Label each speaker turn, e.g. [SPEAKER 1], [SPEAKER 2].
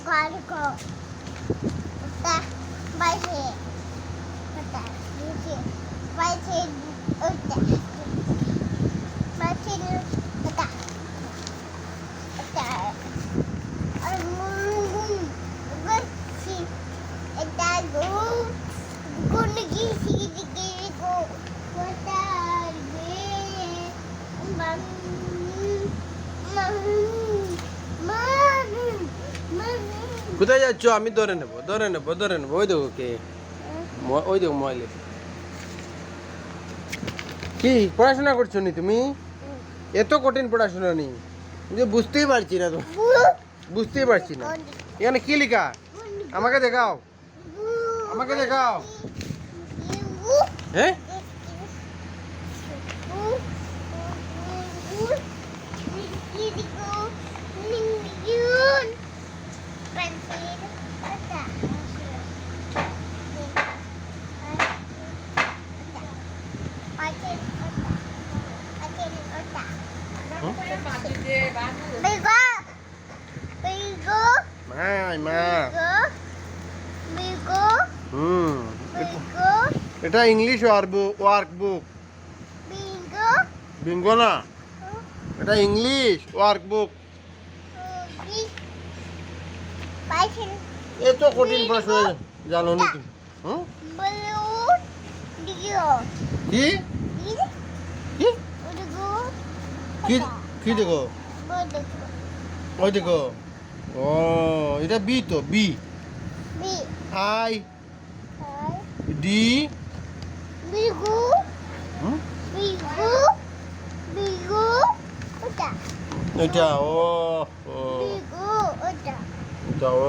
[SPEAKER 1] Gargo. Uta. Baise. Uta. Baise. Baise. Uta. Baise. Uta. Uta. Arum. Gussi. Uta go. Gungi sigi go. Uta. Mam.
[SPEAKER 2] কোথায় যাচ্ছ? আমি ধরে নেবো ওই দেখো কে, ওই দেখো মোবাইলে কি পড়াশোনা করছো নি তুমি? এত কঠিন পড়াশোনা নেই, যে বুঝতেই পারছি না তো, বুঝতেই পারছি না। এখানে কি লেখা? আমাকে দেখাও, আমাকে দেখাও। হ্যাঁ, এটা ইংলিশ ওয়ার্কবুক। বিঙ্গো না, এটা ইংলিশ ওয়ার্কবুক। এত কঠিন পড়াশোনা জানো নি তুমি? কি কি কি দেখো? ওই দেখো, ও এটা বি তো, বি আই ডি। এটা ও ও এটা ও